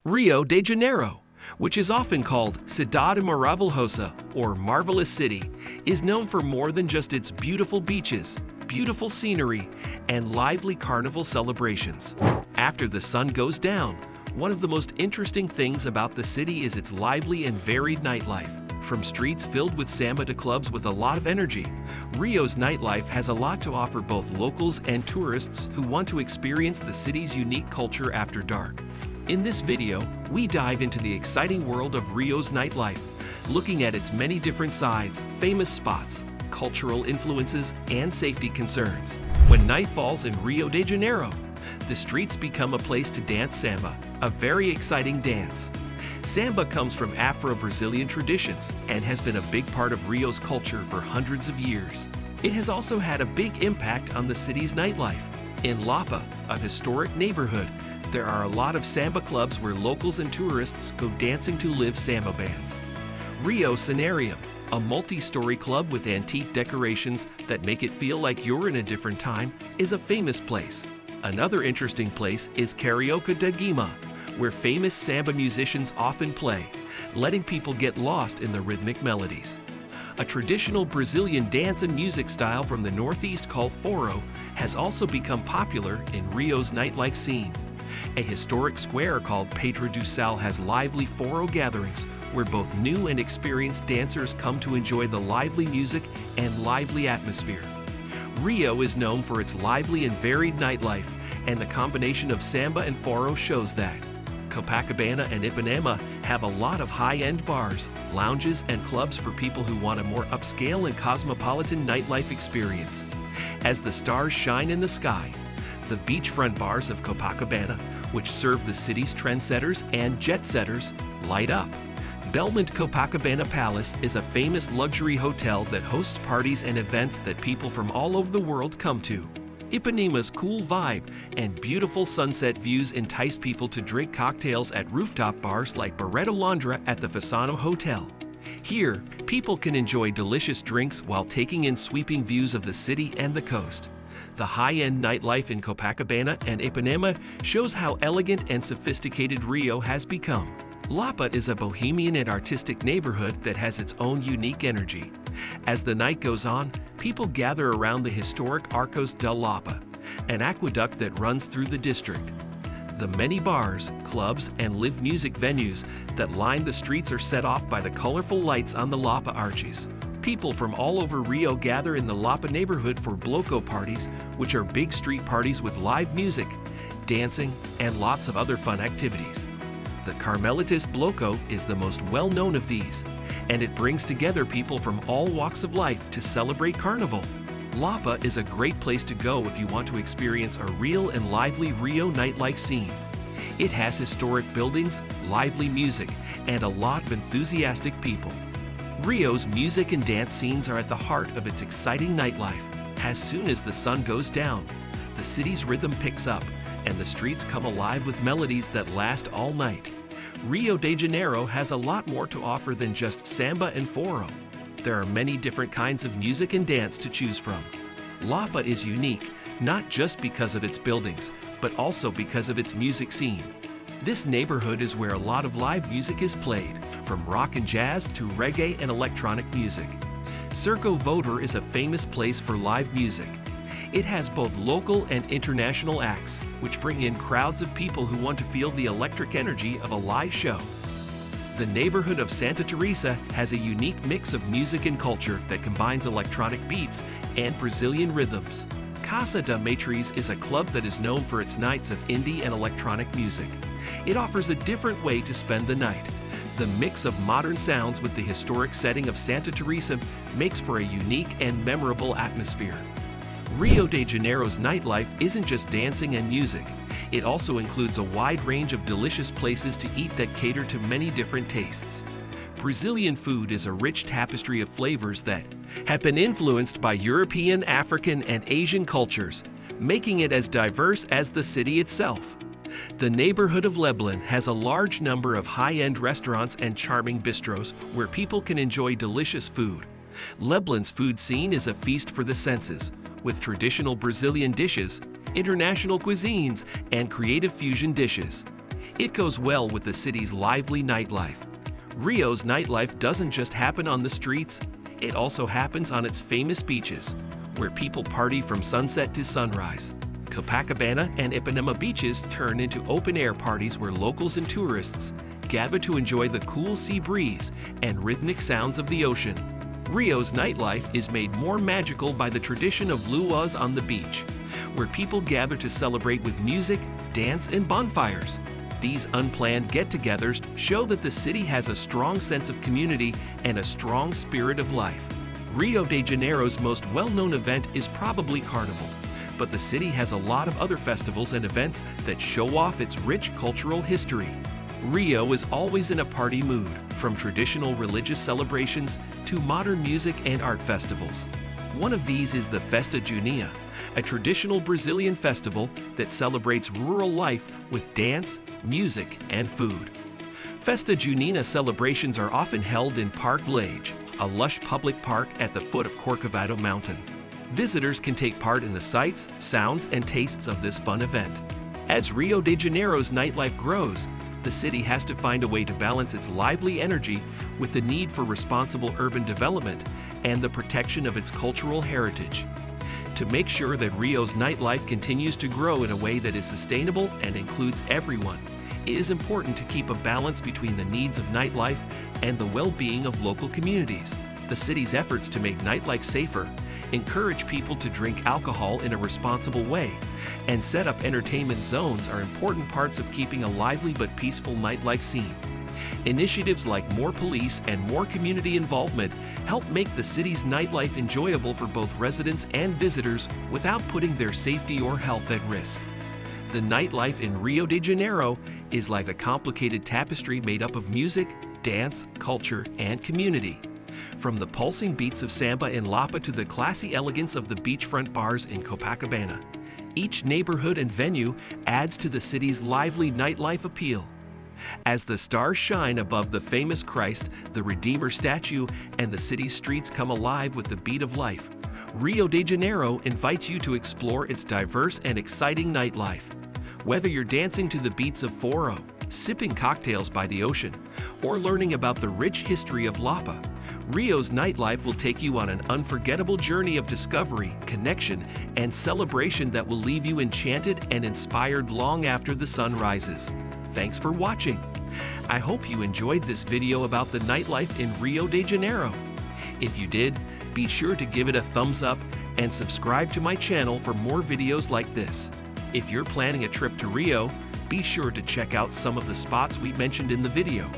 Rio de Janeiro, which is often called Cidade Maravilhosa or Marvelous City, is known for more than just its beautiful beaches, beautiful scenery, and lively carnival celebrations. After the sun goes down, one of the most interesting things about the city is its lively and varied nightlife. From streets filled with samba to clubs with a lot of energy, Rio's nightlife has a lot to offer both locals and tourists who want to experience the city's unique culture after dark. In this video, we dive into the exciting world of Rio's nightlife, looking at its many different sides, famous spots, cultural influences, and safety concerns. When night falls in Rio de Janeiro, the streets become a place to dance samba, a very exciting dance. Samba comes from Afro-Brazilian traditions and has been a big part of Rio's culture for hundreds of years. It has also had a big impact on the city's nightlife. In Lapa, a historic neighborhood, there are a lot of samba clubs where locals and tourists go dancing to live samba bands. Rio Scenario, a multi-story club with antique decorations that make it feel like you're in a different time, is a famous place. Another interesting place is Carioca da Guima, where famous samba musicians often play, letting people get lost in the rhythmic melodies. A traditional Brazilian dance and music style from the Northeast called Forró has also become popular in Rio's nightlife scene. A historic square called Pedro do Sal has lively Forró gatherings where both new and experienced dancers come to enjoy the lively music and lively atmosphere. Rio is known for its lively and varied nightlife, and the combination of samba and Forró shows that. Copacabana and Ipanema have a lot of high-end bars, lounges, and clubs for people who want a more upscale and cosmopolitan nightlife experience. As the stars shine in the sky, the beachfront bars of Copacabana, which serve the city's trendsetters and jet-setters, light up. Belmont Copacabana Palace is a famous luxury hotel that hosts parties and events that people from all over the world come to. Ipanema's cool vibe and beautiful sunset views entice people to drink cocktails at rooftop bars like Barreto Londra at the Fasano Hotel. Here, people can enjoy delicious drinks while taking in sweeping views of the city and the coast. The high-end nightlife in Copacabana and Ipanema shows how elegant and sophisticated Rio has become. Lapa is a bohemian and artistic neighborhood that has its own unique energy. As the night goes on, people gather around the historic Arcos del Lapa, an aqueduct that runs through the district. The many bars, clubs, and live music venues that line the streets are set off by the colorful lights on the Lapa arches. People from all over Rio gather in the Lapa neighborhood for bloco parties, which are big street parties with live music, dancing, and lots of other fun activities. The Carmelitas Bloco is the most well-known of these, and it brings together people from all walks of life to celebrate Carnival. Lapa is a great place to go if you want to experience a real and lively Rio nightlife scene. It has historic buildings, lively music, and a lot of enthusiastic people. Rio's music and dance scenes are at the heart of its exciting nightlife. As soon as the sun goes down, the city's rhythm picks up, and the streets come alive with melodies that last all night. Rio de Janeiro has a lot more to offer than just samba and Forró. There are many different kinds of music and dance to choose from. Lapa is unique, not just because of its buildings, but also because of its music scene. This neighborhood is where a lot of live music is played, from rock and jazz to reggae and electronic music. Circo Voador is a famous place for live music. It has both local and international acts, which bring in crowds of people who want to feel the electric energy of a live show. The neighborhood of Santa Teresa has a unique mix of music and culture that combines electronic beats and Brazilian rhythms. Casa da Matriz is a club that is known for its nights of indie and electronic music. It offers a different way to spend the night. The mix of modern sounds with the historic setting of Santa Teresa makes for a unique and memorable atmosphere. Rio de Janeiro's nightlife isn't just dancing and music. It also includes a wide range of delicious places to eat that cater to many different tastes. Brazilian food is a rich tapestry of flavors that have been influenced by European, African, and Asian cultures, making it as diverse as the city itself. The neighborhood of Leblon has a large number of high-end restaurants and charming bistros where people can enjoy delicious food. Leblon's food scene is a feast for the senses, with traditional Brazilian dishes, international cuisines, and creative fusion dishes. It goes well with the city's lively nightlife. Rio's nightlife doesn't just happen on the streets, it also happens on its famous beaches, where people party from sunset to sunrise. Copacabana and Ipanema beaches turn into open-air parties where locals and tourists gather to enjoy the cool sea breeze and rhythmic sounds of the ocean. Rio's nightlife is made more magical by the tradition of luau's on the beach, where people gather to celebrate with music, dance, and bonfires. These unplanned get-togethers show that the city has a strong sense of community and a strong spirit of life. Rio de Janeiro's most well-known event is probably Carnival, but the city has a lot of other festivals and events that show off its rich cultural history. Rio is always in a party mood, from traditional religious celebrations to modern music and art festivals. One of these is the Festa Junina, a traditional Brazilian festival that celebrates rural life with dance, music, and food. Festa Junina celebrations are often held in Parque Lage, a lush public park at the foot of Corcovado Mountain. Visitors can take part in the sights, sounds, and tastes of this fun event. As Rio de Janeiro's nightlife grows, the city has to find a way to balance its lively energy with the need for responsible urban development and the protection of its cultural heritage. To make sure that Rio's nightlife continues to grow in a way that is sustainable and includes everyone, it is important to keep a balance between the needs of nightlife and the well-being of local communities. The city's efforts to make nightlife safer, encourage people to drink alcohol in a responsible way, and set up entertainment zones are important parts of keeping a lively but peaceful nightlife scene. Initiatives like more police and more community involvement help make the city's nightlife enjoyable for both residents and visitors without putting their safety or health at risk. The nightlife in Rio de Janeiro is like a complicated tapestry made up of music, dance, culture, and community. From the pulsing beats of samba in Lapa to the classy elegance of the beachfront bars in Copacabana, each neighborhood and venue adds to the city's lively nightlife appeal. As the stars shine above the famous Christ, the Redeemer statue, and the city's streets come alive with the beat of life, Rio de Janeiro invites you to explore its diverse and exciting nightlife. Whether you're dancing to the beats of Foro, sipping cocktails by the ocean, or learning about the rich history of Lapa, Rio's nightlife will take you on an unforgettable journey of discovery, connection, and celebration that will leave you enchanted and inspired long after the sun rises. Thanks for watching. I hope you enjoyed this video about the nightlife in Rio de Janeiro. If you did, be sure to give it a thumbs up and subscribe to my channel for more videos like this. If you're planning a trip to Rio, be sure to check out some of the spots we mentioned in the video.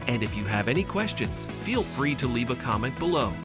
And if you have any questions, feel free to leave a comment below.